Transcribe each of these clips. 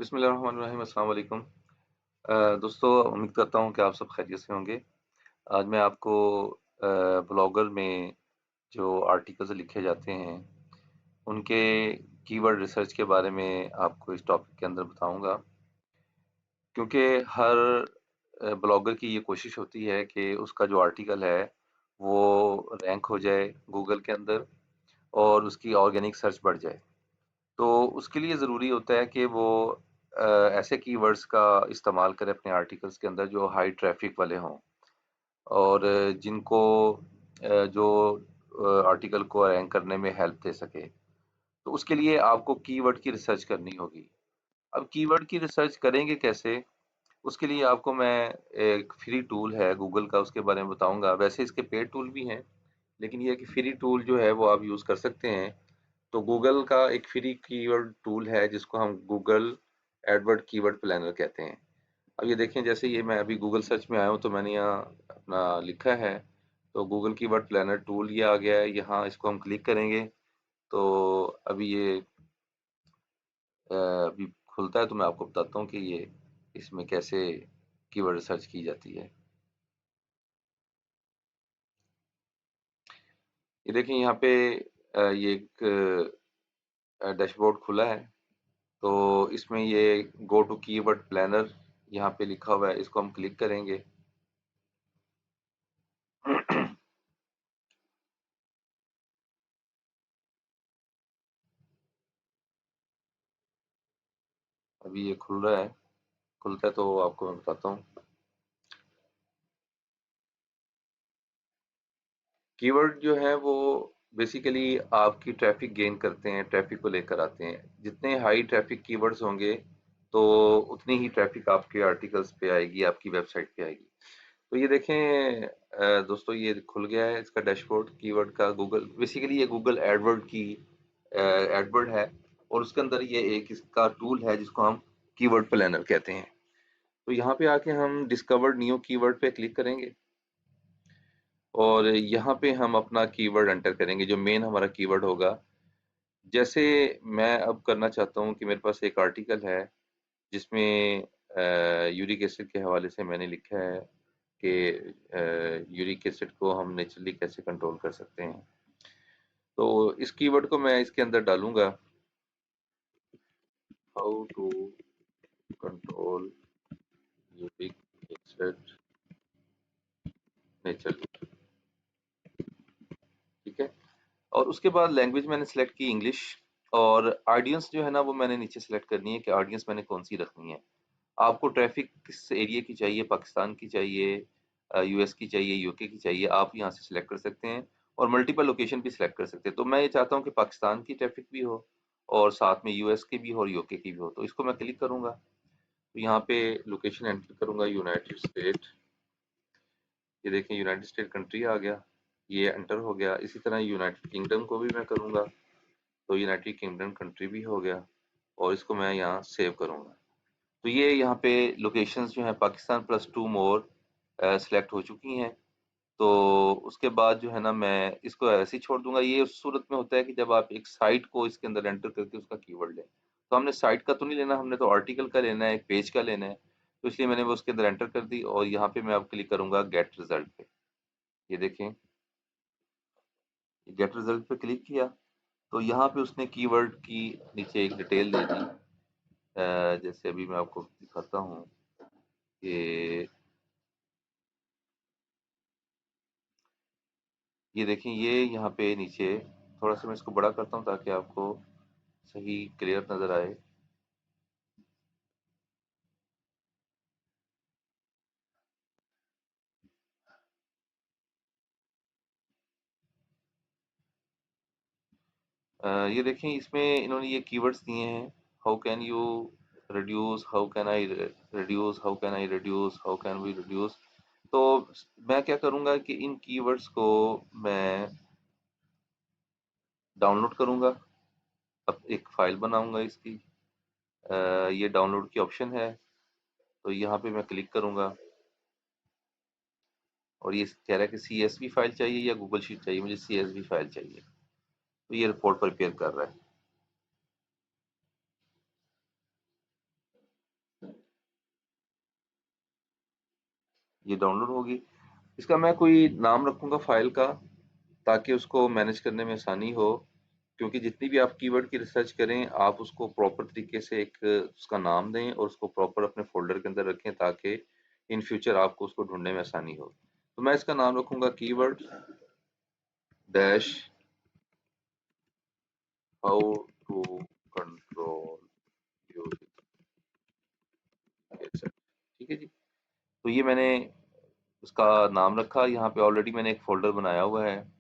बिस्मिल्लाहिर्रहमानिर्रहीम, अस्सलाम वालेकुम। दोस्तों, उम्मीद करता हूँ कि आप सब खैरियत से होंगे। आज मैं आपको ब्लॉगर में जो आर्टिकल्स लिखे जाते हैं, उनके कीवर्ड रिसर्च के बारे में आपको इस टॉपिक के अंदर बताऊँगा। क्योंकि हर ब्लॉगर की ये कोशिश होती है कि उसका जो आर्टिकल है, वो रैंक हो जाए गूगल के अंदर और उसकी ऑर्गेनिक सर्च बढ़ जाए। तो उसके लिए ज़रूरी होता है कि वो ऐसे कीवर्ड्स का इस्तेमाल करें अपने आर्टिकल्स के अंदर जो हाई ट्रैफ़िक वाले हों और जिनको जो आर्टिकल को रैंक करने में हेल्प दे सके। तो उसके लिए आपको कीवर्ड की रिसर्च करनी होगी। अब कीवर्ड की रिसर्च करेंगे कैसे? उसके लिए आपको मैं एक फ्री टूल है गूगल का उसके बारे में बताऊँगा। वैसे इसके पेड टूल भी हैं, लेकिन ये है कि फ्री टूल जो है वो आप यूज़ कर सकते हैं। तो गूगल का एक फ्री कीवर्ड टूल है जिसको हम गूगल एडवर्ड कीवर्ड प्लानर कहते हैं। अब ये देखें जैसे ये मैं अभी गूगल सर्च में आया हूँ तो मैंने यहाँ अपना लिखा है, तो गूगल कीवर्ड प्लानर टूल ये आ गया है, यहाँ इसको हम क्लिक करेंगे तो अभी ये अभी खुलता है तो मैं आपको बताता हूँ कि ये इसमें कैसे कीवर्ड सर्च की जाती है। ये देखिए यहाँ पे ये एक डैशबोर्ड खुला है, तो इसमें ये गो टू कीवर्ड प्लानर यहाँ पे लिखा हुआ है, इसको हम क्लिक करेंगे। अभी ये खुल रहा है, खुलता है तो आपको मैं बताता हूँ। कीवर्ड जो है वो बेसिकली आपकी ट्रैफिक गेन करते हैं, ट्रैफिक को लेकर आते हैं। जितने हाई ट्रैफिक कीवर्ड्स होंगे, तो उतनी ही ट्रैफिक आपके आर्टिकल्स पे आएगी, आपकी वेबसाइट पे आएगी। तो ये देखें दोस्तों ये खुल गया है इसका डैशबोर्ड कीवर्ड का गूगल बेसिकली ये गूगल एडवर्ड की एडवर्ड है और उसके अंदर ये एक इसका टूल है जिसको हम कीवर्ड प्लानर कहते हैं। तो यहाँ पे आके हम डिस्कवर्ड न्यू कीवर्ड पे क्लिक करेंगे और यहाँ पे हम अपना कीवर्ड एंटर करेंगे जो मेन हमारा कीवर्ड होगा। जैसे मैं अब करना चाहता हूँ कि मेरे पास एक आर्टिकल है जिसमें यूरिक एसिड के हवाले से मैंने लिखा है कि यूरिक एसिड को हम नेचुरली कैसे कंट्रोल कर सकते हैं। तो इस कीवर्ड को मैं इसके अंदर डालूँगा, how to control uric acid naturally, ठीक है? और उसके बाद लैंग्वेज मैंने सेलेक्ट की इंग्लिश और ऑडियंस जो है ना वो मैंने नीचे सेलेक्ट करनी है कि ऑडियंस मैंने कौन सी रखनी है। आपको ट्रैफिक किस एरिया की चाहिए, पाकिस्तान की चाहिए, यूएस की चाहिए, यूके की चाहिए, आप यहाँ से सिलेक्ट कर सकते हैं और मल्टीपल लोकेशन भी सिलेक्ट कर सकते हैं। तो मैं ये चाहता हूँ कि पाकिस्तान की ट्रैफिक भी हो और साथ में यूएस की भी हो और यूके की भी हो। तो इसको मैं क्लिक करूँगा, तो यहाँ पे लोकेशन एंटर करूँगा यूनाइटेड स्टेट। ये देखें यूनाइटेड स्टेट कंट्री आ गया, ये एंटर हो गया। इसी तरह यूनाइटेड किंगडम को भी मैं करूँगा, तो यूनाइटेड किंगडम कंट्री भी हो गया और इसको मैं यहाँ सेव करूँगा। तो ये यहाँ पे लोकेशंस जो हैं पाकिस्तान प्लस 2 मोर सेलेक्ट हो चुकी हैं। तो उसके बाद जो है ना मैं इसको ऐसे ही छोड़ दूँगा। ये उस सूरत में होता है कि जब आप एक साइट को इसके अंदर एंटर करके उसका कीवर्ड लें। तो हमने साइट का तो नहीं लेना, हमने तो आर्टिकल का लेना है, एक पेज का लेना है। तो इसलिए मैंने वो उसके अंदर एंटर कर दी और यहाँ पे मैं अब क्लिक करूँगा गेट रिज़ल्ट पे। ये देखें, गेट रिज़ल्ट पे क्लिक किया, तो यहाँ पे उसने कीवर्ड की नीचे एक डिटेल दे दी। जैसे अभी मैं आपको दिखाता हूँ कि ये देखें ये यहाँ पे नीचे थोड़ा-सा मैं इसको बड़ा करता हूँ ताकि आपको सही क्लियर नज़र आए। ये देखें इसमें इन्होंने ये कीवर्ड्स दिए हैं, how can you reduce, how can I reduce, how can I reduce, how can we reduce. तो मैं क्या करूँगा कि इन कीवर्ड्स को मैं डाउनलोड करूँगा, अब एक फ़ाइल बनाऊँगा इसकी। ये डाउनलोड की ऑप्शन है, तो यहाँ पे मैं क्लिक करूँगा और ये कह रहा है कि सीएसवी फ़ाइल चाहिए या गूगल शीट चाहिए, मुझे सीएसवी फ़ाइल चाहिए। तो ये रिपोर्ट प्रिपेयर कर रहा है। ये डाउनलोड होगी। इसका मैं कोई नाम रखूँगा फ़ाइल का, ताकि उसको मैनेज करने में आसानी हो, क्योंकि जितनी भी आप कीवर्ड की रिसर्च करें, आप उसको प्रॉपर तरीके से एक उसका नाम दें और उसको प्रॉपर अपने फ़ोल्डर के अंदर रखें, ताकि इन फ्यूचर आपको उसको ढूँढने में आसानी हो। तो मैं इसका नाम रखूँगा keyword dash how to control your research. ठीक है जी। तो ये मैंने उसका नाम रखा। यहाँ पे ऑलरेडी मैंने एक फ़ोल्डर बनाया हुआ है,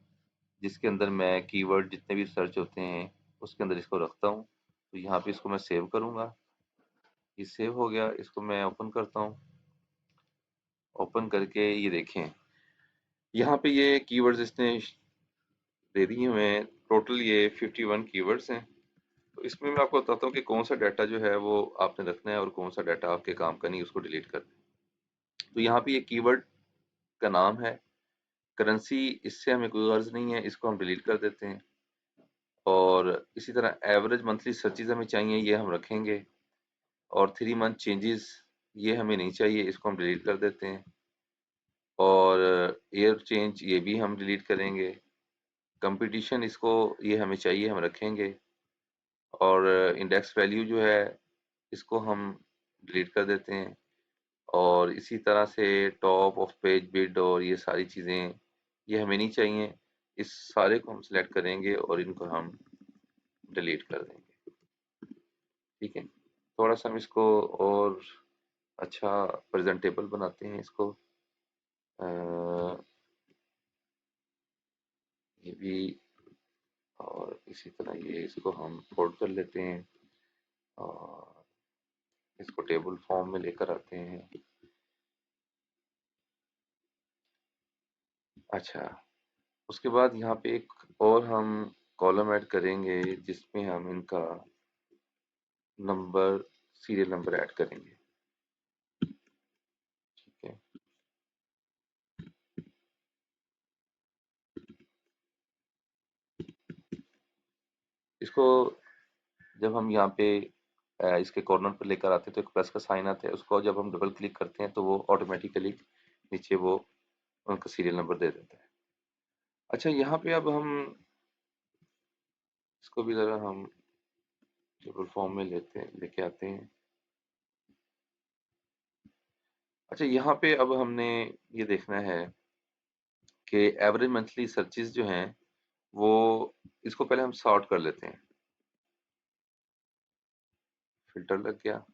जिसके अंदर मैं कीवर्ड जितने भी सर्च होते हैं, उसके अंदर इसको रखता हूँ। तो यहाँ पे इसको मैं सेव करूँगा। ये सेव हो गया, इसको मैं ओपन करता हूँ। ओपन करके ये देखें, यहाँ पे ये कीवर्ड्स इसने दे दिए हुए हैं। टोटल ये 51 कीवर्ड्स हैं। तो इसमें मैं आपको बताता हूँ कि कौन सा डाटा जो है वो आपने रखना है और कौन सा डाटा आपके काम का नहीं, उसको डिलीट कर दें। तो यहाँ पे ये कीवर्ड का नाम है। करेंसी, इससे हमें कोई गर्ज नहीं है, इसको हम डिलीट कर देते हैं। और इसी तरह एवरेज मंथली सर्चेज हमें चाहिए, ये हम रखेंगे। और 3 मंथ चेंजेस, ये हमें नहीं चाहिए, इसको हम डिलीट कर देते हैं। और ईयर चेंज, ये भी हम डिलीट करेंगे। कंपटीशन, इसको ये हमें चाहिए, हम रखेंगे। और इंडेक्स वैल्यू जो है, इसको हम डिलीट कर देते हैं। और इसी तरह से टॉप ऑफ पेज बिड और ये सारी चीज़ें, ये हमें नहीं चाहिए। इस सारे को हम सिलेक्ट करेंगे और इनको हम डिलीट कर देंगे। ठीक है। थोड़ा सा हम इसको और अच्छा प्रेजेंटेबल बनाते हैं इसको। अ, ये भी, और इसी तरह ये इसको हम फोल्ड कर लेते हैं और इसको टेबल फॉर्म में लेकर आते हैं। अच्छा, उसके बाद यहाँ पे एक और हम कॉलम ऐड करेंगे, जिसमें हम इनका नंबर, सीरियल नंबर ऐड करेंगे। ठीक है। इसको जब हम यहाँ पे इसके कॉर्नर पर लेकर आते हैं, तो एक प्लस का साइन आता है। उसको जब हम डबल क्लिक करते हैं, तो वो ऑटोमेटिकली नीचे वो उनका सीरियल नंबर दे देता है। अच्छा, यहाँ पे अब हम इसको भी ज़रा हम टेबल फॉर्म में लेके आते हैं। अच्छा, यहाँ पे अब हमने ये देखना है कि एवरेज मंथली सर्चेज जो हैं, वो, इसको पहले हम सॉर्ट कर लेते हैं। फिल्टर लग गया।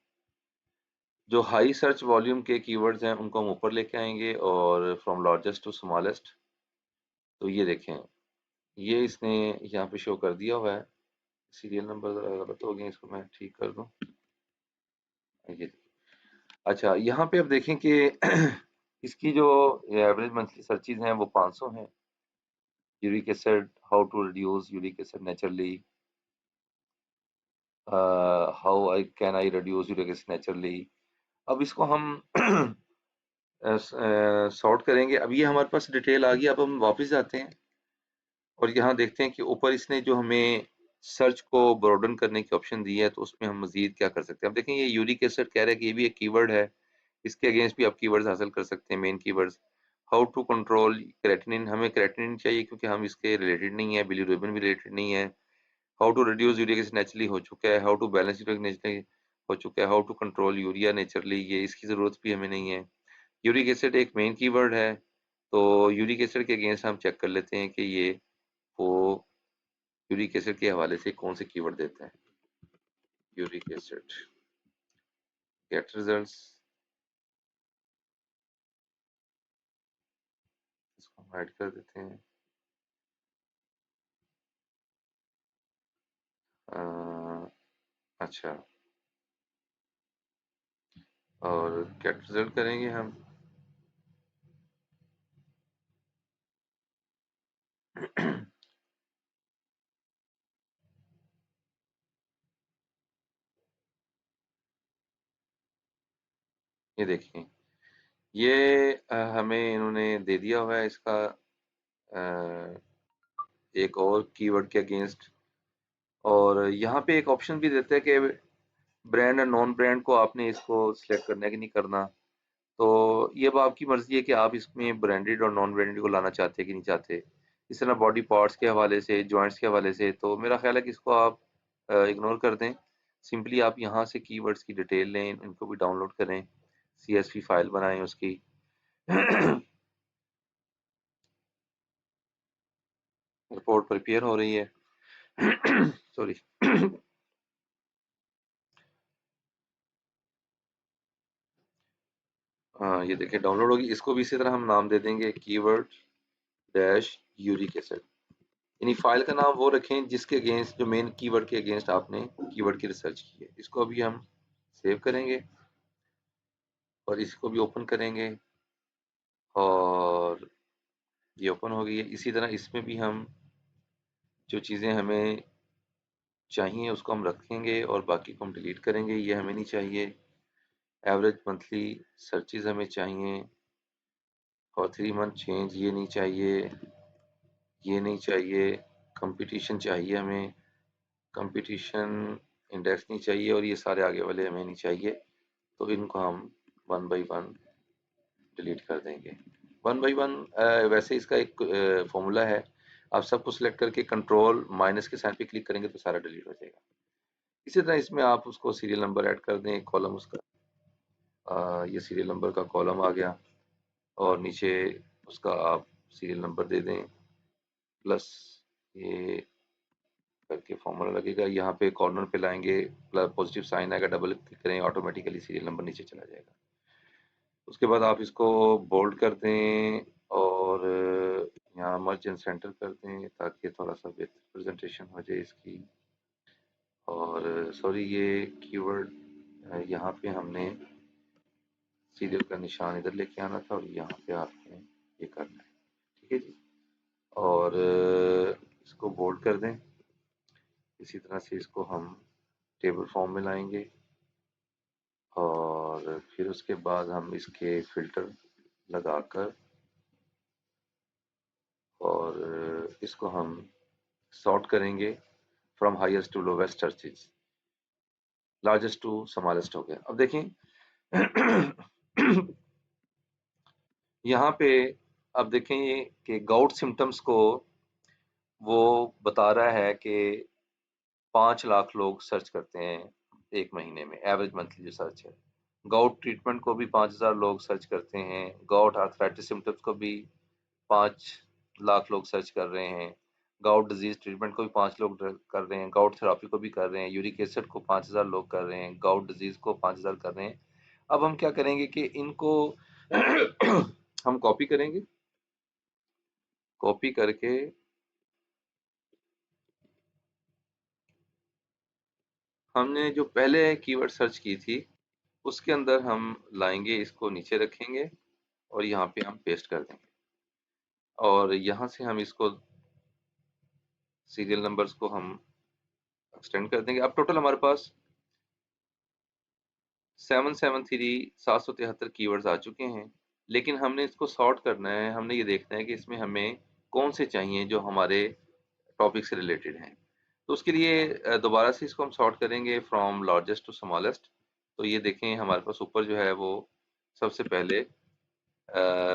जो हाई सर्च वॉल्यूम के कीवर्ड्स हैं, उनको हम ऊपर लेके आएंगे और फ्रॉम लार्जेस्ट टू स्मॉलेस्ट। तो ये देखें, ये इसने यहाँ पे शो कर दिया हुआ है। सीरियल नंबर ज़रा गलत हो गए, इसको मैं ठीक कर दूं। ये, अच्छा, यहाँ पे अब देखें कि इसकी जो एवरेज मंथली सर्चेज हैं वो 500 हैं। Uric acid, how to reduce uric acid naturally, how I can I reduce uric acid naturally. अब इसको हम सॉर्ट करेंगे। अब ये हमारे पास डिटेल आ गई। अब हम वापस जाते हैं और यहाँ देखते हैं कि ऊपर इसने जो हमें सर्च को ब्रॉडन करने की ऑप्शन दी है, तो उसमें हम मजीद क्या कर सकते हैं। अब देखें, ये यूरिक एसिड कह रहा है कि ये भी एक कीवर्ड है। इसके अगेंस्ट भी आप कीवर्ड्स हासिल कर सकते हैं, main keywords. How to control creatinine, हमें क्रेटिनिन चाहिए क्योंकि हम इसके रिलेटेड नहीं है, बिलीरुबिन भी रिलेटेड नहीं है। How to reduce uric acid naturally हो चुका है। How to balance uric naturally हो चुका है। How to control urea naturally, ये इसकी ज़रूरत भी हमें नहीं है। यूरिक एसिड एक मेन कीवर्ड है, तो यूरिक एसिड के अगेंस्ट हम चेक कर लेते हैं कि ये वो यूरिक एसिड के हवाले से कौन से कीवर्ड देता है। यूरिक एसिड, गेट रिजल्ट्स, इसको हम ऐड कर देते हैं। अच्छा, और गेट रिजल्ट करेंगे हम। ये देखिए, ये हमें इन्होंने दे दिया हुआ है इसका एक और कीवर्ड के अगेंस्ट। और यहाँ पे एक ऑप्शन भी देता है कि ब्रांड और नॉन ब्रांड को आपने इसको सिलेक्ट करना है कि नहीं करना। तो ये अब आपकी मर्ज़ी है कि आप इसमें ब्रांडेड और नॉन ब्रांडेड को लाना चाहते हैं कि नहीं चाहते। इस तरह बॉडी पार्ट्स के हवाले से, जॉइंट्स के हवाले से, तो मेरा ख़्याल है कि इसको आप इग्नोर कर दें। सिंपली आप यहाँ से कीवर्ड्स की डिटेल लें, इनको भी डाउनलोड करें, सीएसवी फ़ाइल बनाएँ उसकी। रिपोर्ट प्रिपेयर हो रही है। सॉरी। हाँ, ये देखिए डाउनलोड होगी। इसको भी इसी तरह हम नाम दे देंगे कीवर्ड डैश यूरिक एसिड। यानी फाइल का नाम वो रखें जिसके अगेंस्ट, जो मेन कीवर्ड के अगेंस्ट आपने कीवर्ड की रिसर्च की है। इसको अभी हम सेव करेंगे और इसको भी ओपन करेंगे और ये ओपन हो गई है। इसी तरह इसमें भी हम जो चीज़ें हमें चाहिए उसको हम रखेंगे और बाकी को हम डिलीट करेंगे, ये हमें नहीं चाहिए। एवरेज मंथली सर्चेज हमें चाहिए और 3 मंथ चेंज ये नहीं चाहिए, ये नहीं चाहिए। कंपटीशन चाहिए हमें, कंपटीशन इंडेक्स नहीं चाहिए और ये सारे आगे वाले हमें नहीं चाहिए। तो इनको हम वन बाई वन डिलीट कर देंगे। वन बाई वन वैसे इसका एक फॉर्मूला है। आप सबको सिलेक्ट करके कंट्रोल माइनस के साइन पे क्लिक करेंगे तो सारा डिलीट हो जाएगा। इसी तरह इसमें आप उसको सीरियल नंबर ऐड कर दें, कॉलम उसका ये सीरियल नंबर का कॉलम आ गया और नीचे उसका आप सीरियल नंबर दे दें प्लस ये करके फॉर्मूला लगेगा। यहाँ पे कॉर्नर पे लाएंगे, प्लस पॉजिटिव साइन आएगा, डबल क्लिक करें, ऑटोमेटिकली सीरियल नंबर नीचे चला जाएगा। उसके बाद आप इसको बोल्ड कर दें और यहाँ मर्ज एंड सेंटर कर दें ताकि थोड़ा सा बेहतर प्रेजेंटेशन हो जाए इसकी। और सॉरी, ये कीवर्ड यहाँ पे हमने सीरियल का निशान इधर लेके आना था और यहाँ पे आपने ये करना है। ठीक है जी। और इसको बोल्ड कर दें। इसी तरह से इसको हम टेबल फॉर्म में लाएंगे और फिर उसके बाद हम इसके फिल्टर लगाकर और इसको हम सॉर्ट करेंगे from highest to lowest searches, largest to smallest हो गया। अब देखें यहाँ पे अब देखें ये कि गाउट सिम्टम्स को वो बता रहा है कि 5 लाख लोग सर्च करते हैं एक महीने में, एवरेज मंथली जो सर्च है। गाउट ट्रीटमेंट को भी 5000 लोग सर्च करते हैं। गाउट आर्थराइटिस सिम्टम्स को भी 5 लाख लोग सर्च कर रहे हैं। गाउट डिजीज ट्रीटमेंट को भी 5 लोग कर रहे हैं। गाउट थेरापी को भी कर रहे हैं। यूरिक एसिड को 5000 लोग कर रहे हैं। गाउट डिजीज को 5000 कर रहे हैं। अब हम क्या करेंगे कि इनको हम कॉपी करेंगे। कॉपी करके हमने जो पहले कीवर्ड सर्च की थी उसके अंदर हम लाएंगे, इसको नीचे रखेंगे और यहाँ पे हम पेस्ट कर देंगे और यहाँ से हम इसको सीरियल नंबर्स को हम एक्सटेंड कर देंगे। अब टोटल हमारे पास 773 कीवर्ड्स आ चुके हैं, लेकिन हमने इसको सॉर्ट करना है। हमने ये देखना है कि इसमें हमें कौन से चाहिए जो हमारे टॉपिक से रिलेटेड हैं। तो उसके लिए दोबारा से इसको हम सॉर्ट करेंगे फ्रॉम लार्जेस्ट टू स्मॉलेस्ट। तो ये देखें हमारे पास ऊपर जो है वो सबसे पहले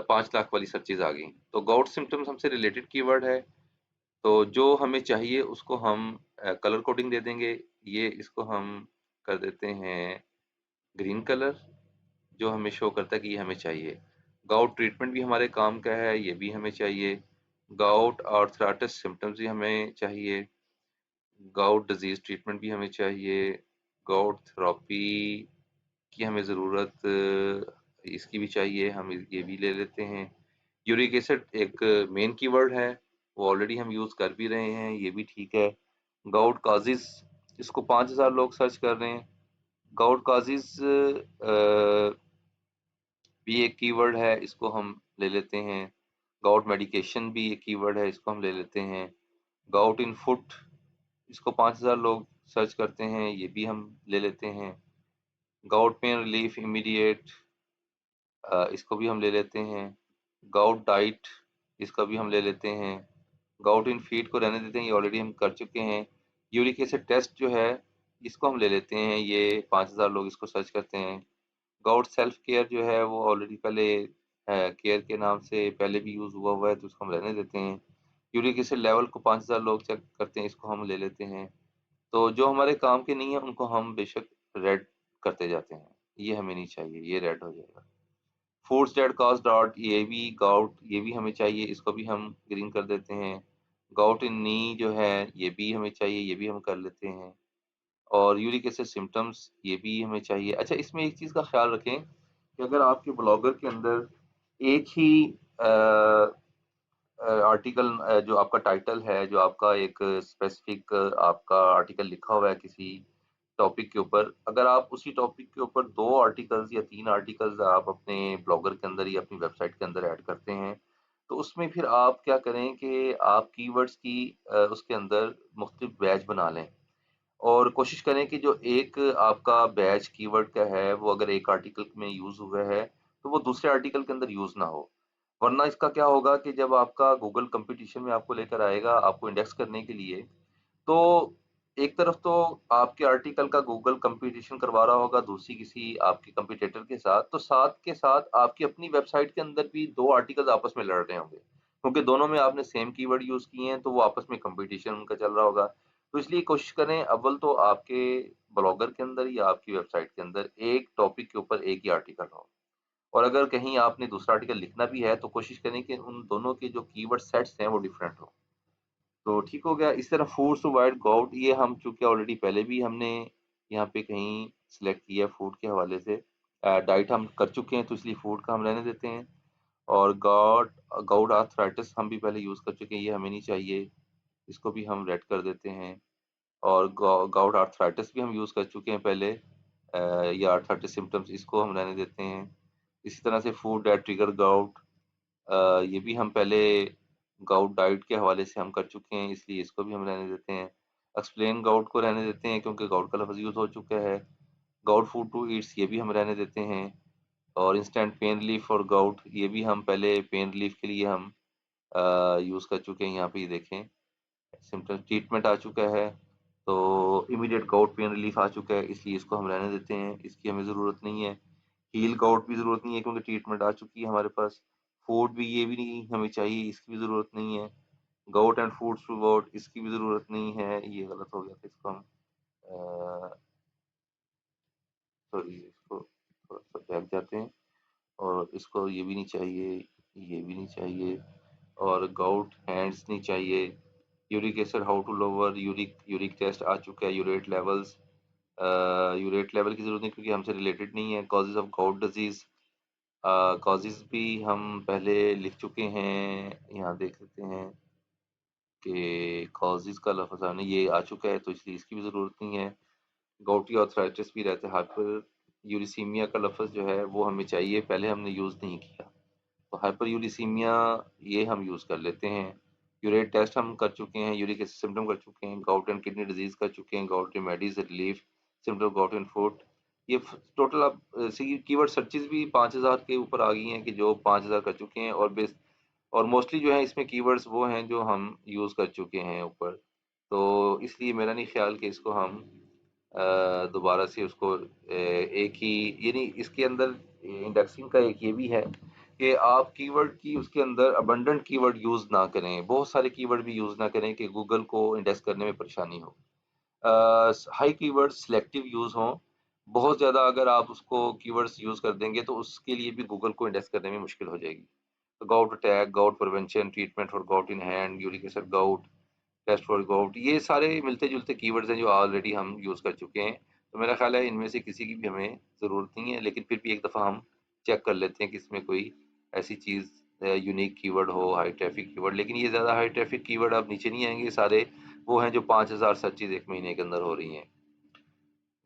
5 लाख वाली सर्चेज आ गई। तो गाउट सिम्टम्स हमसे रिलेटेड कीवर्ड है, तो जो हमें चाहिए उसको हम कलर कोडिंग दे देंगे। ये इसको हम कर देते हैं ग्रीन कलर, जो हमें शो करता है कि ये हमें चाहिए। गाउट ट्रीटमेंट भी हमारे काम का है, ये भी हमें चाहिए। गाउट आर्थराइटिस सिम्टम्स भी हमें चाहिए। गाउट डिजीज ट्रीटमेंट भी हमें चाहिए। गाउट थेरापी की हमें ज़रूरत इसकी भी चाहिए, हम ये भी ले लेते हैं। यूरिक एसिड एक मेन कीवर्ड है, वो ऑलरेडी हम यूज़ कर भी रहे हैं, ये भी ठीक है। गाउट काजिज़, इसको 5000 लोग सर्च कर रहे हैं। गाउट काजिज़ भी एक कीवर्ड है, इसको हम ले लेते हैं। गाउट मेडिकेशन भी एक कीवर्ड है, इसको हम ले लेते हैं। गाउट इन फुट, इसको 5000 लोग सर्च करते हैं, ये भी हम ले लेते हैं। गाउट पेन रिलीफ इमीडिएट, इसको भी हम ले लेते हैं। गाउट डाइट, इसका भी हम ले लेते हैं। गाउट इन फीड को रहने देते हैं, ये ऑलरेडी हम कर चुके हैं। यूरिक एसिड टेस्ट जो है इसको हम ले लेते हैं, ये 5000 लोग इसको सर्च करते हैं। गाउट सेल्फ केयर जो है वो ऑलरेडी पहले केयर के नाम से पहले भी यूज़ हुआ हुआ है, तो उसको हम रहने देते हैं। यूरिक एसिड लेवल को 5000 लोग चेक करते हैं, इसको हम ले लेते हैं। तो जो हमारे काम के नहीं है उनको हम बेशक रेड करते जाते हैं। ये हमें नहीं चाहिए, ये रेड हो जाएगा। फूड्स दैट कॉज़ गॉट, ये भी गाउट, ये भी हमें चाहिए, इसको भी हम ग्रीन कर देते हैं। गाउट इन नी जो है ये भी हमें चाहिए, ये भी हम कर लेते हैं। और यूरिक एसिड सिम्पटम्स ये भी हमें चाहिए। अच्छा, इसमें एक चीज़ का ख़्याल रखें कि अगर आपके ब्लॉगर के अंदर एक ही अ आर्टिकल जो आपका टाइटल है, जो आपका एक स्पेसिफिक आपका आर्टिकल लिखा हुआ है किसी टॉपिक के ऊपर, अगर आप उसी टॉपिक के ऊपर 2 आर्टिकल्स या 3 आर्टिकल्स आप अपने ब्लॉगर के अंदर या अपनी वेबसाइट के अंदर ऐड करते हैं, तो उसमें फिर आप क्या करें कि आप कीवर्ड्स की उसके अंदर मुख्तलिफ बैच बना लें। और कोशिश करें कि जो एक आपका बैच कीवर्ड का है, वो अगर एक आर्टिकल में यूज़ हुआ है, तो वो दूसरे आर्टिकल के अंदर यूज़ ना हो। वरना इसका क्या होगा कि जब आपका गूगल कॉम्पिटिशन में आपको लेकर आएगा, आपको इंडेक्स करने के लिए, तो एक तरफ तो आपके आर्टिकल का गूगल कॉम्पिटिशन करवा रहा होगा दूसरी किसी आपके कॉम्पिटिटर के साथ, तो साथ के साथ आपकी अपनी वेबसाइट के अंदर भी 2 आर्टिकल्स आपस में लड़ रहे होंगे। क्योंकि दोनों में आपने सेम कीवर्ड यूज़ किए हैं, तो वो आपस में कॉम्पिटिशन उनका चल रहा होगा। तो इसलिए कोशिश करें अव्वल तो आपके ब्लॉगर के अंदर या आपकी वेबसाइट के अंदर एक टॉपिक के ऊपर एक ही आर्टिकल हो। और अगर कहीं आपने दूसरा आर्टिकल लिखना भी है, तो कोशिश करें कि उन दोनों के जो कीवर्ड सेट्स हैं, वो डिफरेंट हों। तो ठीक हो गया। इस तरह फूड्स टू अवॉइड गाउट, ये हम चूँकि ऑलरेडी पहले भी हमने यहाँ पे कहीं सिलेक्ट किया है फूड के हवाले से। डाइट हम कर चुके हैं, तो इसलिए फूड का हम रहने देते हैं। और गाउट आर्थराइटिस हम भी पहले यूज़ कर चुके हैं, ये हमें नहीं चाहिए, इसको भी हम रेड कर देते हैं। और गाउट आर्थराइटिस भी हम यूज़ कर चुके हैं पहले, या आर्थराइटिस सिम्पटम्स, इसको हम रहने देते हैं। इसी तरह से फूड दैट ट्रिगर गाउट, ये भी हम पहले गाउट डाइट के हवाले से हम कर चुके हैं, इसलिए इसको भी हम रहने देते हैं। एक्सप्लेन गाउट को रहने देते हैं क्योंकि गाउट का लफ्ज़ यूज़ हो चुका है। गाउट फूड टू ईट्स, ये भी हम रहने देते हैं। और instant pain relief for gout, ये भी हम पहले पेन रिलीफ के लिए हम यूज़ कर चुके हैं। यहाँ पे ये देखें, सिम्पटम ट्रीटमेंट आ चुका है, तो इमीडिएट गाउट पेन रिलीफ आ चुका है, इसलिए इसको हम रहने देते हैं, इसकी हमें ज़रूरत नहीं है। हील गाउट भी ज़रूरत नहीं है क्योंकि ट्रीटमेंट आ चुकी है हमारे पास। फूड भी, ये भी नहीं हमें चाहिए, इसकी भी ज़रूरत नहीं है। Gout and foods to gout, इसकी भी ज़रूरत नहीं है, ये गलत हो गया था, इसको हम सॉरी, इसको थोड़ा-सा बैक जाते हैं। और इसको ये भी नहीं चाहिए, ये भी नहीं चाहिए, और गाउट हैंड्स नहीं चाहिए। Uric acid how to lower, uric uric test आ चुका है, यूरेट लेवल्स, यूरेट लेवल की ज़रूरत नहीं क्योंकि हमसे रिलेटेड नहीं है। Causes of gout disease, causes भी हम पहले लिख चुके हैं, यहाँ देख लेते हैं कि कॉजेज़ का लफ्ज़ हमने ये आ चुका है, तो इसलिए इसकी भी ज़रूरत नहीं है। गाउटी आर्थराइटिस भी रहता है, हाइपर यूरिसीमिया का लफ्ज़ जो है वो हमें चाहिए, पहले हमने यूज़ नहीं किया। तो हाइपर यूरिसीमिया ये हम यूज़ कर लेते हैं। यूरेट टेस्ट हम कर चुके हैं, यूरिक एसिड सिम्पटम कर चुके हैं, गाउट एंड किडनी डिजीज़ कर चुके हैं, gout remedies relief, symptom gout and food. ये टोटल आप सी कीवर्ड सर्चेज़ भी 5000 के ऊपर आ गई हैं कि जो 5000 कर चुके हैं। और मोस्टली जो है इसमें कीवर्ड्स वो हैं जो हम यूज़ कर चुके हैं ऊपर। तो इसलिए मेरा नहीं ख्याल कि इसको हम दोबारा से उसको एक ही, यानी इसके अंदर इंडेक्सिंग का एक ये भी है कि आप कीवर्ड की उसके अंदर अबंडेंट कीवर्ड यूज़ ना करें, बहुत सारे कीवर्ड भी यूज़ ना करें कि गूगल को इंडेक्स करने में परेशानी हो। हाई कीवर्ड सिलेक्टिव यूज़ हों, बहुत ज़्यादा अगर आप उसको कीवर्ड्स यूज़ कर देंगे तो उसके लिए भी गूगल को इंडेक्स करने में मुश्किल हो जाएगी। तो gout attack, gout prevention, treatment for gout in hand, uric acid gout, test for gout, ये सारे मिलते-जुलते कीवर्ड्स हैं जो ऑलरेडी हम यूज़ कर चुके हैं। तो मेरा ख़्याल है इनमें से किसी की भी हमें ज़रूरत नहीं है, लेकिन फिर भी एक दफ़ा हम चेक कर लेते हैं कि इसमें कोई ऐसी चीज़ यूनिक कीवर्ड हो, हाई ट्रैफ़िक कीवर्ड। लेकिन ये ज़्यादा हाई ट्रैफ़िक कीवर्ड अब नीचे नहीं आएँगे, सारे वो हैं जो 5000 सर्चेज़ 1 महीने के अंदर हो रही हैं।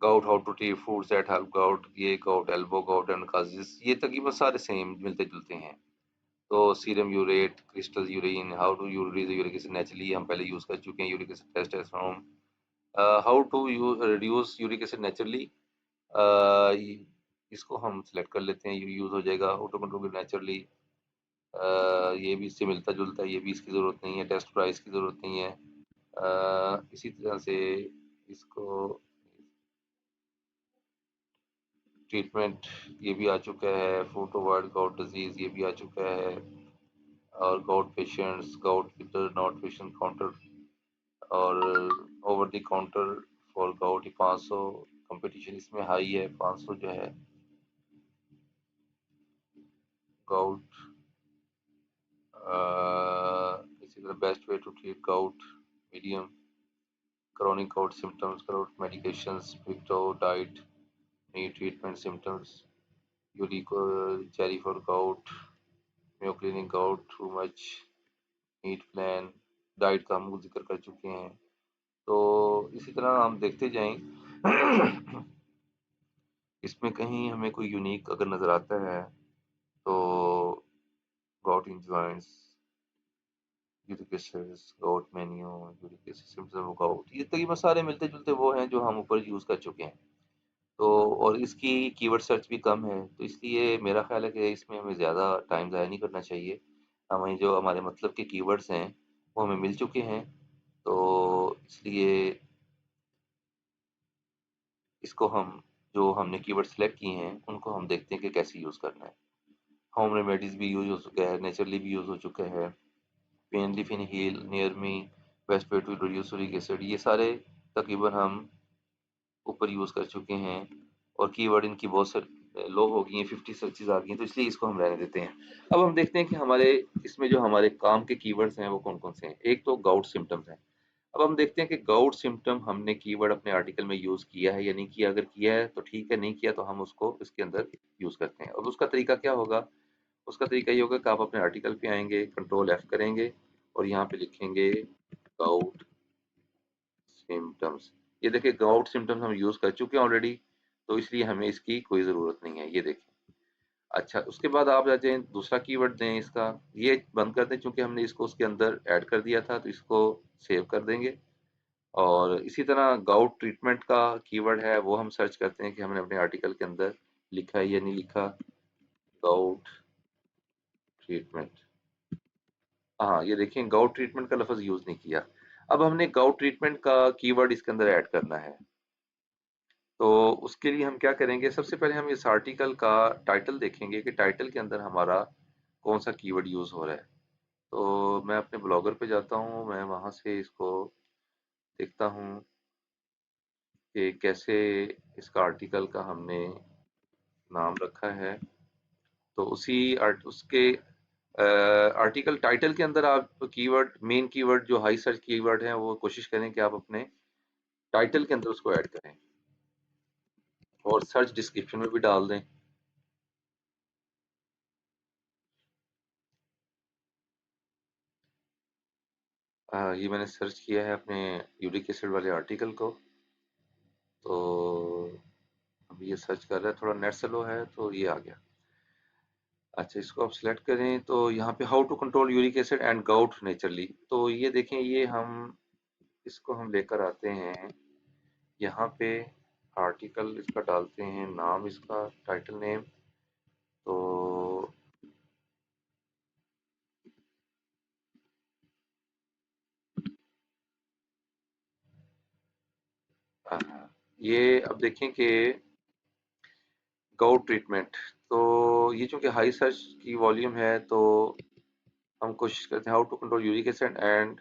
Gout, how to treat foods that help gout, ये gout, elbow gout and causes, ये तकरीबन सारे सेम मिलते-जुलते हैं। तो serum urate, crystal urine, how to uric uric acid naturally हम पहले यूज़ कर चुके हैं, uric acid test from how to you reduce uric acid naturally, इसको हम सेलेक्ट कर लेते हैं, ये यूज़ हो जाएगा। हाउ टू कंट्रोल नेचुरली, ये भी इससे मिलता जुलता है, ये भी इसकी ज़रूरत नहीं है। टेस्ट प्राइस की ज़रूरत नहीं है। इसी तरह से इसको ट्रीटमेंट ये भी आ चुका है, food to avoid gout disease ये भी आ चुका है, और gout patients, gout with not patient counter और over the counter for gout 500, competition इसमें हाई है। 500 जो है गाउट, इसी तरह best way to treat gout, medium chronic gout symptoms, gout medications, Victo diet, knee treatment symptoms, cherry for gout, Mayo Clinic gout, too much, neat plan, diet का हम जिक्र कर चुके हैं। तो इसी तरह हम देखते जाएं इसमें कहीं हमें कोई यूनिक अगर नज़र आता है तो gout in joints, uric acid, gout menu, uric acid symptom of gout, ये तकरीबन सारे मिलते जुलते वो हैं जो हम ऊपर यूज़ कर चुके हैं। तो और इसकी कीवर्ड सर्च भी कम है, तो इसलिए मेरा ख्याल है कि इसमें हमें ज़्यादा टाइम ज़ाया नहीं करना चाहिए। हमें जो हमारे मतलब के कीवर्ड्स हैं वो हमें मिल चुके हैं, तो इसलिए इसको हम जो हमने कीवर्ड सेलेक्ट किए हैं उनको हम देखते हैं कि कैसे यूज़ करना है। होम रेमेडीज़ भी यूज़ हो चुका है, नेचुरली भी यूज़ हो चुका है, पेन लिफ in heel, near me, best way to reduce uric acid, ये सारे तकरीबन हम ऊपर यूज़ कर चुके हैं। और कीवर्ड इनकी बहुत सारी लो हो गई हैं, 50 सर्चेज आ गई हैं, तो इसलिए इसको हम रहने देते हैं। अब हम देखते हैं कि हमारे इसमें जो हमारे काम के कीवर्ड्स हैं वो कौन कौन से हैं। एक तो गाउट सिम्टम्स हैं। अब हम देखते हैं कि गाउट सिम्टम हमने कीवर्ड अपने आर्टिकल में यूज़ किया है या नहीं किया। अगर किया है तो ठीक है, नहीं किया तो हम उसको इसके अंदर यूज़ करते हैं। अब उसका तरीका क्या होगा? उसका तरीका ये होगा कि आप अपने आर्टिकल पे आएंगे, कंट्रोल F करेंगे और यहाँ पे लिखेंगे गाउट सिम्टम्स। ये देखिए गाउट सिम्टम्स हम यूज़ कर चुके हैं ऑलरेडी, तो इसलिए हमें इसकी कोई ज़रूरत नहीं है। ये देखें। अच्छा, उसके बाद आप आ जाएँ, दूसरा कीवर्ड दें इसका, ये बंद कर दें क्योंकि हमने इसको उसके अंदर ऐड कर दिया था, तो इसको सेव कर देंगे। और इसी तरह गाउट ट्रीटमेंट का कीवर्ड है, वो हम सर्च करते हैं कि हमने अपने आर्टिकल के अंदर लिखा है या नहीं लिखा, गाउट ट्रीटमेंट। हाँ, ये देखिए गाउट ट्रीटमेंट का लफ्ज़ यूज़ नहीं किया। अब हमने गाउट ट्रीटमेंट का कीवर्ड इसके अंदर ऐड करना है। तो उसके लिए हम क्या करेंगे, सबसे पहले हम इस आर्टिकल का टाइटल देखेंगे कि टाइटल के अंदर हमारा कौन सा कीवर्ड यूज़ हो रहा है। तो मैं अपने ब्लॉगर पे जाता हूँ, मैं वहाँ से इसको देखता हूँ कि कैसे इसका आर्टिकल का हमने नाम रखा है। तो उसी उसके आर्टिकल टाइटल के अंदर आप कीवर्ड, मेन कीवर्ड जो हाई सर्च कीवर्ड है, वो कोशिश करें कि आप अपने टाइटल के अंदर उसको ऐड करें और सर्च डिस्क्रिप्शन में भी डाल दें। ये मैंने सर्च किया है अपने यूरिक एसिड वाले आर्टिकल को। तो अब ये सर्च कर रहा है, थोड़ा नेट स्लो है, तो ये आ गया। अच्छा, इसको आप सिलेक्ट करें तो यहाँ पे how to control uric acid and gout naturally, तो ये देखें, ये हम इसको हम लेकर आते हैं यहाँ पे, आर्टिकल इसका डालते हैं, नाम इसका, टाइटल नेम। तो ये अब देखें कि गाउट ट्रीटमेंट, तो ये चूंकि हाई सर्च की वॉल्यूम है, तो हम कोशिश करते हैं how to control uric acid and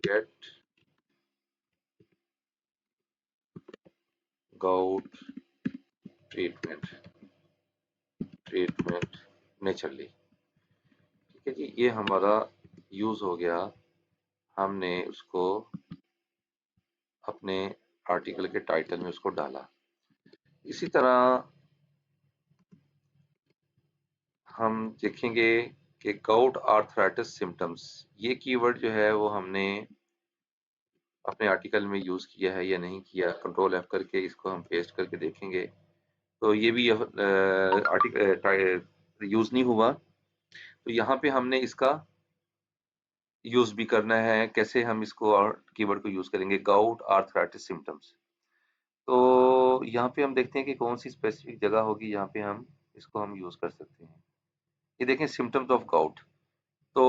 get gout treatment treatment naturally. ठीक है जी, ये हमारा यूज हो गया, हमने उसको अपने आर्टिकल के टाइटल में उसको डाला। इसी तरह हम देखेंगे कि गाउट आर्थराइटिस सिम्टम्स, ये कीवर्ड जो है वो हमने अपने आर्टिकल में यूज़ किया है या नहीं किया। कंट्रोल F करके इसको हम पेस्ट करके देखेंगे, तो ये भी आर्टिकल यूज़ नहीं हुआ। तो यहाँ पे हमने इसका यूज़ भी करना है। कैसे हम इसको और कीवर्ड को यूज़ करेंगे, गाउट आर्थराइटिस सिम्टम्स। तो यहाँ पे हम देखते हैं कि कौन सी स्पेसिफिक जगह होगी जहाँ पे हम इसको हम यूज़ कर सकते हैं। ये देखें, सिम्टम्स ऑफ गाउट, तो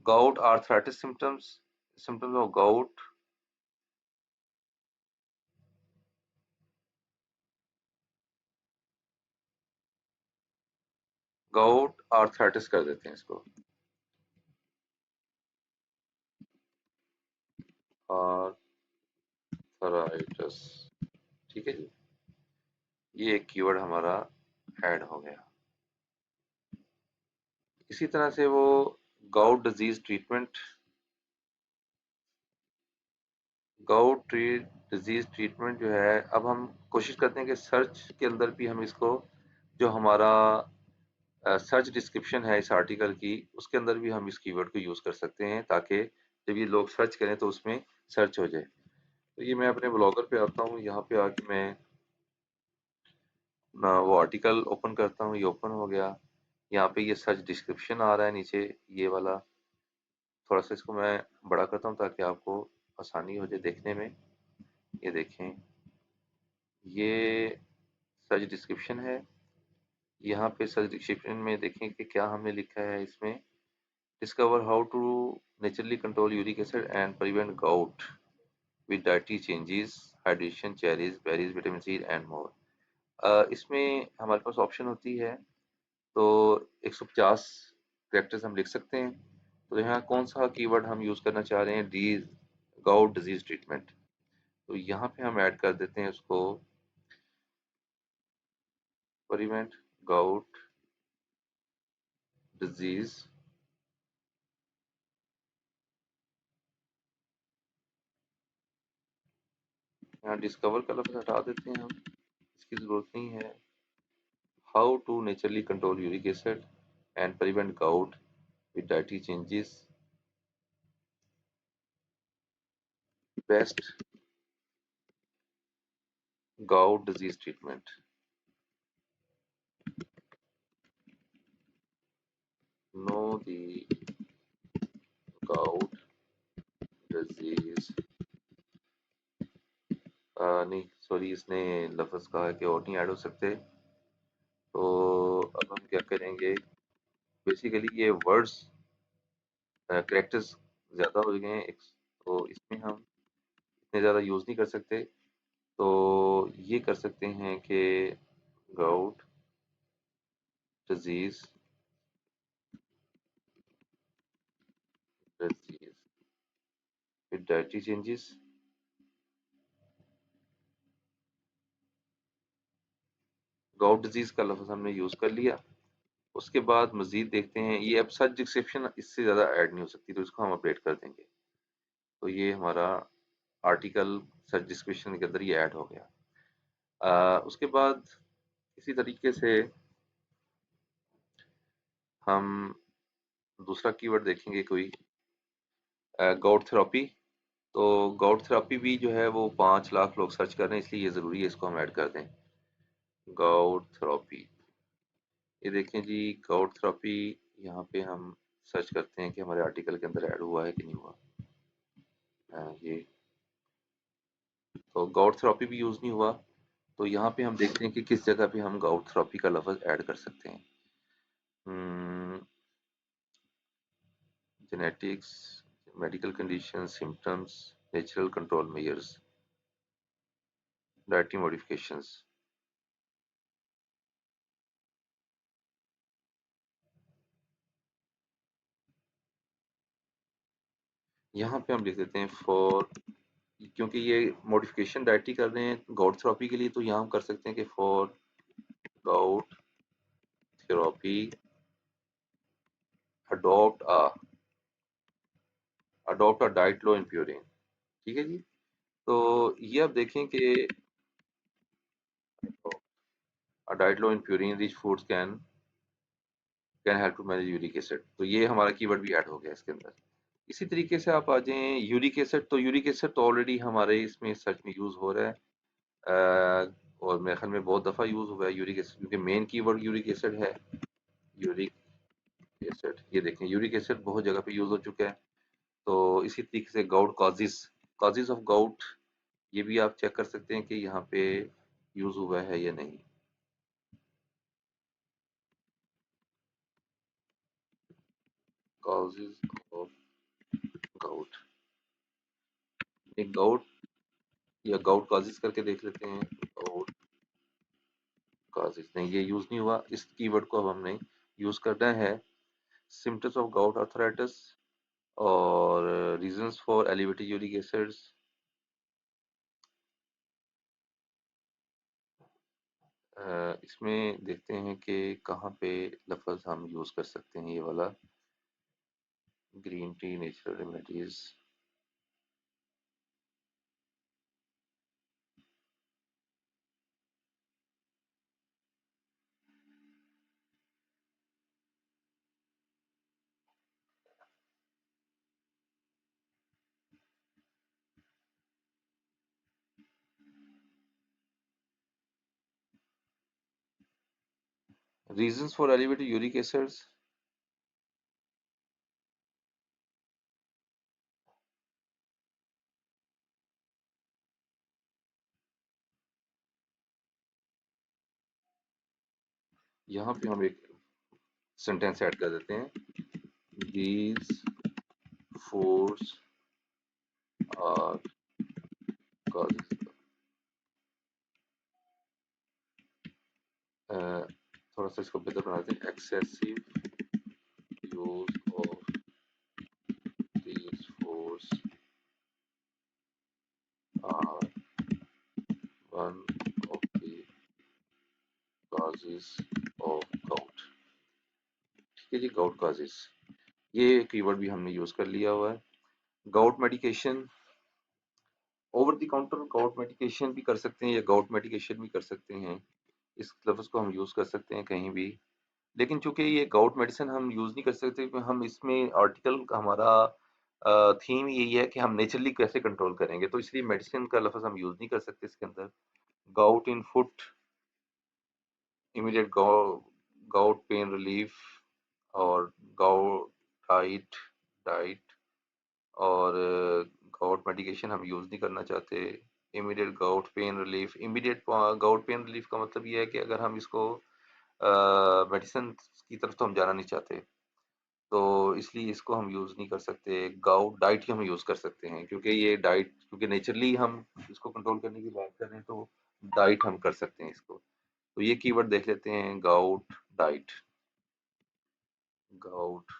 gout arthritis symptoms of gout arthritis कर देते हैं इसको, आर्थराइटिस। ठीक है जी, ये एक कीवर्ड हमारा ऐड हो गया। इसी तरह से वो gout disease treatment, disease treatment जो है, अब हम कोशिश करते हैं कि सर्च के अंदर भी हम इसको, जो हमारा सर्च डिस्क्रिप्शन है इस आर्टिकल की, उसके अंदर भी हम इस कीवर्ड को यूज कर सकते हैं, ताकि जब ये लोग सर्च करें तो उसमें सर्च हो जाए। तो ये मैं अपने ब्लॉगर पे आता हूँ, यहाँ पे आके मैं वो आर्टिकल ओपन करता हूँ, ये ओपन हो गया। यहाँ पे ये सर्च डिस्क्रिप्शन आ रहा है नीचे, ये वाला। थोड़ा सा इसको मैं बड़ा करता हूँ ताकि आपको आसानी हो जाए देखने में। ये देखें, ये सर्च डिस्क्रिप्शन है। यहाँ पे सर्च डिस्क्रिप्शन में देखें कि क्या हमने लिखा है इसमें। Discover how to naturally control uric acid and prevent gout with dietary changes, hydration, cherries, berries, vitamin C and more. इसमें हमारे पास ऑप्शन होती है, तो 150 कैरेक्टर्स हम लिख सकते हैं। तो यहाँ कौन सा कीवर्ड हम यूज करना चाह रहे हैं, डी गाउट डिजीज ट्रीटमेंट। तो यहाँ पे हम ऐड कर देते हैं उसको, प्रिवेंट गाउट डिजीज। यहाँ डिस्कवर का लफ्ज हटा देते हैं हम, इसकी जरूरत नहीं है। How to naturally control uric acid and prevent gout with dietary changes, best gout disease treatment. No the gout disease, नहीं सॉरी, इसने लफ्ज कहा है कि और नहीं ऐड हो सकते। तो अब हम क्या करेंगे, बेसिकली ये वर्ड्स कैरेक्टर्स ज़्यादा हो गए हैं तो इसमें हम इतने ज़्यादा यूज़ नहीं कर सकते। तो ये कर सकते हैं कि gout disease, disease with dietary changes. Gout disease का लफ्ज हमने यूज़ कर लिया। उसके बाद मजीद देखते हैं, ये अब सर्च डिस्क्रिप्शन इससे ज़्यादा ऐड नहीं हो सकती, तो इसको हम अपडेट कर देंगे। तो ये हमारा आर्टिकल सर्च डिस्क्रिप्शन के अंदर ये ऐड हो गया। उसके बाद इसी तरीके से हम दूसरा कीवर्ड देखेंगे कोई, गाउट थेरेपी। तो गाउट थेरेपी भी जो है वो 5 लाख लोग सर्च कर रहे हैं, इसलिए ये ज़रूरी है इसको हम ऐड कर दें। गाउट थेरेपी, ये देखें जी, गाउट थेरेपी यहाँ पे हम सर्च करते हैं कि हमारे आर्टिकल के अंदर ऐड हुआ है कि नहीं हुआ। ये तो गाउट थेरेपी भी यूज़ नहीं हुआ। तो यहाँ पे हम देखते हैं कि किस जगह पे हम गाउट थेरेपी का लफ्ज ऐड कर सकते हैं। Genetics, medical condition, symptoms, natural control measures, dietary modifications. यहाँ पे हम लिख देते हैं फॉर, क्योंकि ये मॉडिफिकेशन डाइटरी कर रहे हैं गाउट थेरेपी के लिए, तो यहाँ हम कर सकते हैं कि for gout therapy adopt a diet low in purine. ठीक है जी। तो ये अब देखें कि diet low in purine rich foods can help to manage uric acid. तो ये हमारा कीवर्ड भी ऐड हो गया इसके अंदर। इसी तरीके से आप आ जाएं यूरिक एसिड। तो यूरिक एसिड तो ऑलरेडी हमारे इसमें सर्च में यूज हो रहा है, और मेरे ख्याल में बहुत दफ़ा यूज हुआ है यूरिक एसिड, क्योंकि मेन कीवर्ड यूरिक एसिड है। यूरिक एसिड, ये देखें यूरिक एसिड बहुत जगह पे यूज हो चुका है। तो इसी तरीके से gout causes, causes of gout, ये भी आप चेक कर सकते हैं कि यहाँ पे यूज हुआ है या नहीं। causes of gout। एक gout या gout causes करके देख लेते हैं। gout causes नहीं, ये यूज नहीं हुआ। इस कीवर्ड को अब हमने यूज करना है symptoms of gout arthritis और reasons for elevated uric acids। इसमें देखते हैं कि कहाँ पे लफ्ज़ हम यूज़ कर सकते हैं। ये वाला green tea natural remedies. Reasons for elevated uric acids. यहाँ पे हम एक सेंटेंस ऐड कर देते हैं। These foods are causes. थोड़ा सा इसको बेहतर बना देते हैं। Excessive use of these foods are one of the causes of gout. ठीक है जी, गाउट कॉजेज, ये कीवर्ड भी हमने यूज कर लिया हुआ है। Gout medication, over the counter gout medication भी कर सकते हैं या गाउट मेडिकेशन भी कर सकते हैं। इस लफ्ज़ को हम यूज़ कर सकते हैं कहीं भी। लेकिन चूंकि ये गाउट मेडिसिन हम यूज़ नहीं कर सकते, क्योंकि हम इसमें आर्टिकल का हमारा थीम यही है कि हम नेचुरली कैसे कंट्रोल करेंगे, तो इसलिए मेडिसिन का लफ्ज़ हम यूज़ नहीं कर सकते इसके अंदर। गाउट इन foot, immediate gout pain relief, और गाउट डाइट डाइट और गाउट मेडिकेशन हम यूज़ नहीं करना चाहते। Immediate gout pain relief, immediate gout pain relief का मतलब ये है कि अगर हम इसको मेडिसिन की तरफ तो हम जाना नहीं चाहते, तो इसलिए इसको हम यूज़ नहीं कर सकते। गाउट डाइट ही हम यूज़ कर सकते हैं, क्योंकि ये डाइट, क्योंकि नेचुरली हम इसको कंट्रोल करने की बात कर रहे हैं, तो डाइट हम कर सकते हैं इसको। तो ये कीवर्ड देख लेते हैं, गाउट डाइट। गाउट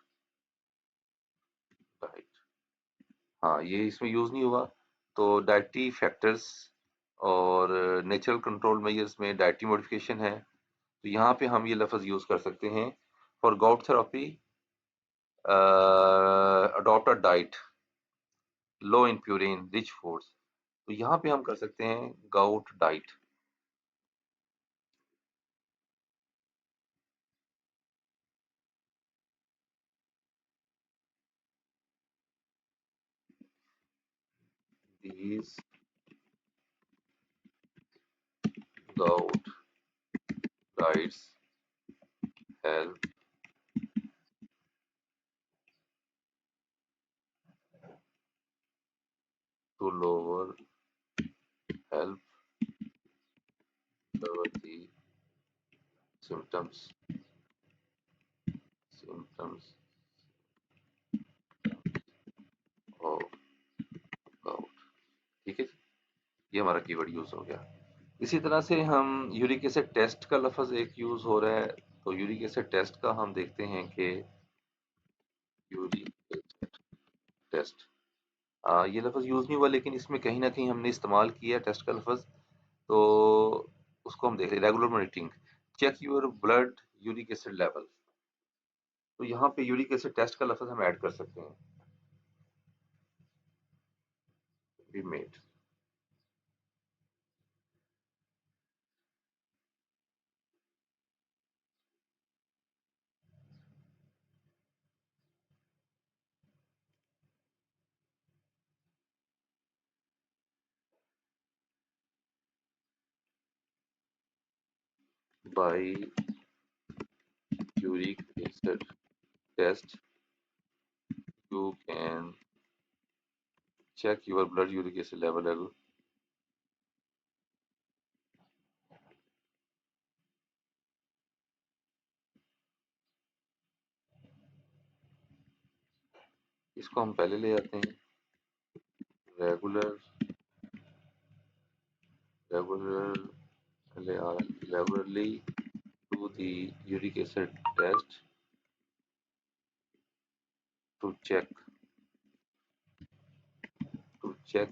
डाइट, हाँ ये इसमें यूज़ नहीं हुआ। तो डाइटरी फैक्टर्स और नेचुरल कंट्रोल मेजर्स में डाइटरी मॉडिफिकेशन है, तो यहाँ पे हम ये लफ्ज़ यूज़ कर सकते हैं। For gout therapy adopt a diet low in purine rich foods, तो यहाँ पे हम कर सकते हैं gout diet. These gout diets help to help lower the symptoms symptoms of gout। ठीक है, ये हमारा कीवर्ड यूज हो गया। इसी तरह से हम यूरिक एसिड टेस्ट का लफ्ज़ एक यूज हो रहा है, तो यूरिक एसिड टेस्ट का हम देखते हैं कि यूरिक एसिड टेस्ट, ये लफ्ज़ यूज नहीं हुआ, लेकिन इसमें कहीं ना कहीं हमने इस्तेमाल किया टेस्ट का लफ्ज़, तो उसको हम देख रहे हैं। Regular monitoring, check your blood uric acid level, तो यहाँ पे यूरिक एसिड टेस्ट का लफ्ज़ हम ऐड कर सकते हैं। Be made by uric acid test, you can check your blood uric acid level इसको हम पहले ले आते हैं। Regular regular regularly do the uric acid test to check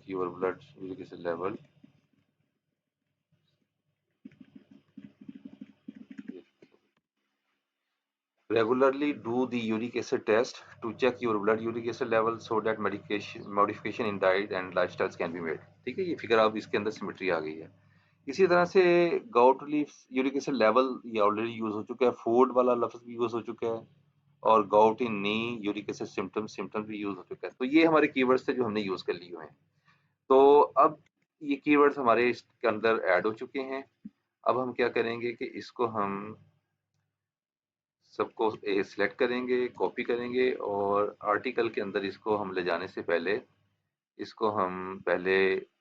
your blood uric acid level. Regularly do the uric acid test to check your blood uric acid level so that modification in diet and lifestyles can be made. ठीक है, ये figure आप इसके अंदर symmetry आ गई है। इसी तरह से gout leaf uric acid level ये ऑलरेडी यूज हो चुका है, फूड वाला लफ्ज भी यूज हो चुका है, और गाउट इन नी यूरिक एसिड सिम्टम्स भी यूज हो चुका है। तो ये हमारे कीवर्ड्स थे जो हमने यूज कर लिए हुए हैं। तो अब ये कीवर्ड्स हमारे इसके अंदर ऐड हो चुके हैं। अब हम क्या करेंगे कि इसको हम सबको सिलेक्ट करेंगे, कॉपी करेंगे, और आर्टिकल के अंदर इसको हम ले जाने से पहले इसको हम पहले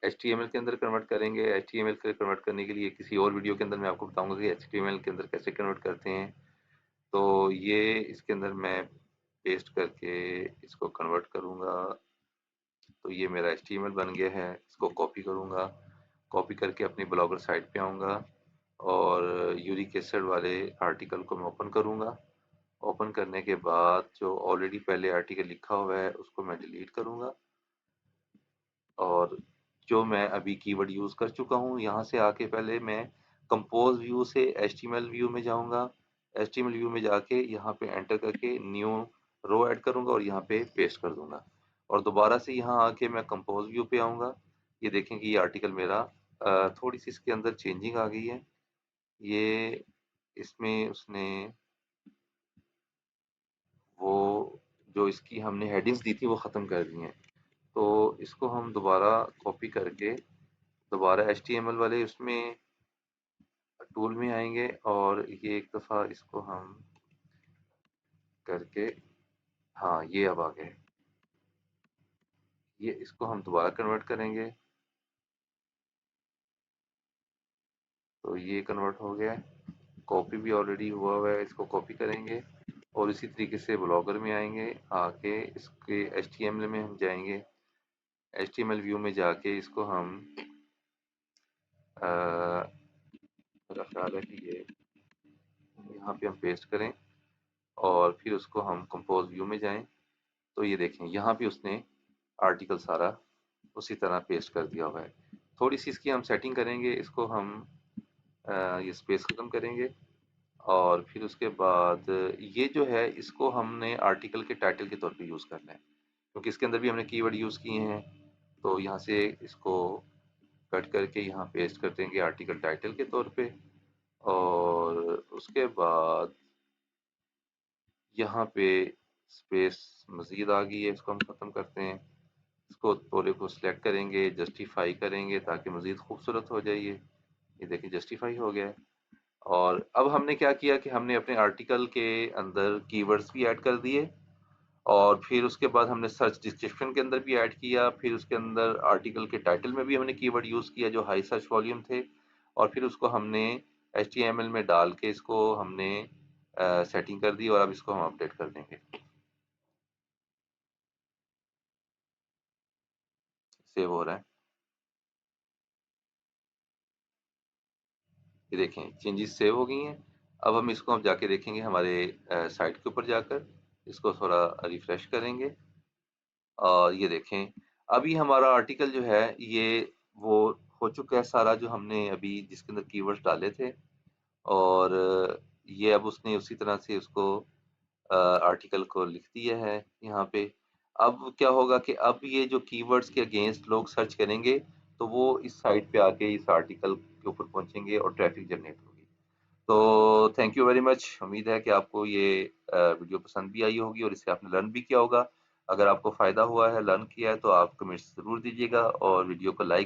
HTML के अंदर कन्वर्ट करेंगे। HTML के कन्वर्ट करने के लिए किसी और वीडियो के अंदर मैं आपको बताऊंगा कि HTML के अंदर कैसे कन्वर्ट करते हैं। तो ये इसके अंदर मैं पेस्ट करके इसको कन्वर्ट करूंगा। तो ये मेरा HTML बन गया है। इसको कॉपी करूंगा, कॉपी करके अपनी ब्लॉगर साइट पे आऊंगा और यूरिक एसिड वाले आर्टिकल को मैं ओपन करूंगा। ओपन करने के बाद जो ऑलरेडी पहले आर्टिकल लिखा हुआ है उसको मैं डिलीट करूंगा, और जो मैं अभी कीवर्ड यूज़ कर चुका हूँ यहाँ से आके पहले मैं कंपोज व्यू से HTML व्यू में जाऊँगा। HTML व्यू में जाके यहाँ पे एंटर करके न्यू रो ऐड करूँगा और यहाँ पे पेस्ट कर दूंगा, और दोबारा से यहाँ आके मैं कंपोज व्यू पे आऊँगा। ये देखें कि ये आर्टिकल मेरा थोड़ी सी इसके अंदर चेंजिंग आ गई है। ये इसमें उसने वो जो इसकी हमने हेडिंग्स दी थी वो ख़त्म कर दी हैं। तो इसको हम दोबारा कॉपी करके दोबारा HTML वाले उसमें टूल में आएंगे, और ये एक दफ़ा इसको हम करके, हाँ ये अब आ गए, ये इसको हम दोबारा कन्वर्ट करेंगे। तो ये कन्वर्ट हो गया है, कॉपी भी ऑलरेडी हुआ हुआ है, इसको कॉपी करेंगे और इसी तरीके से ब्लॉगर में आएंगे। आके इसके HTML में हम जाएंगे, HTML व्यू में जाके इसको हम मेरा ख्याल है कि ये यहाँ पे हम पेस्ट करें और फिर उसको हम कंपोज व्यू में जाएं। तो ये देखें यहाँ पे उसने आर्टिकल सारा उसी तरह पेस्ट कर दिया हुआ है। थोड़ी सी इसकी हम सेटिंग करेंगे, इसको हम ये स्पेस ख़त्म करेंगे, और फिर उसके बाद ये जो है इसको हमने आर्टिकल के टाइटल के तौर पे यूज़ करना है, क्योंकि इसके अंदर भी हमने कीवर्ड यूज़ किए हैं। तो यहाँ से इसको कट करके यहाँ पेस्ट कर देंगे आर्टिकल टाइटल के तौर पे, और उसके बाद यहाँ पे स्पेस मज़ीद आ गई है, इसको हम ख़त्म करते हैं। इसको पूरे को सिलेक्ट करेंगे, जस्टिफाई करेंगे ताकि मज़ीद खूबसूरत हो जाए। ये देखिए जस्टिफाई हो गया है। और अब हमने क्या किया कि हमने अपने आर्टिकल के अंदर कीवर्ड्स भी ऐड कर दिए, और फिर उसके बाद हमने सर्च डिस्क्रिप्शन के अंदर भी ऐड किया, फिर उसके अंदर आर्टिकल के टाइटल में भी हमने कीवर्ड यूज़ किया जो हाई सर्च वॉल्यूम थे, और फिर उसको हमने HTML में डाल के इसको हमने सेटिंग कर दी, और अब इसको हम अपडेट कर देंगे। सेव हो रहा है, ये देखें चेंजेस सेव हो गई हैं। अब हम इसको हम जाके देखेंगे हमारे साइट के ऊपर जाकर, इसको थोड़ा रिफ्रेश करेंगे, और ये देखें अभी हमारा आर्टिकल जो है ये वो हो चुका है सारा जो हमने अभी जिसके अंदर कीवर्ड्स डाले थे, और ये अब उसने उसी तरह से उसको आर्टिकल को लिख दिया है यहाँ पे। अब क्या होगा कि अब ये जो कीवर्ड्स के अगेंस्ट लोग सर्च करेंगे तो वो इस साइट पे आके इस आर्टिकल के ऊपर पहुंचेंगे और ट्रैफिक जनरेट होगी। तो थैंक यू वेरी मच। उम्मीद है कि आपको ये वीडियो पसंद भी आई होगी और इससे आपने लर्न भी किया होगा। अगर आपको फ़ायदा हुआ है, लर्न किया है, तो आप कमेंट्स ज़रूर दीजिएगा और वीडियो को लाइक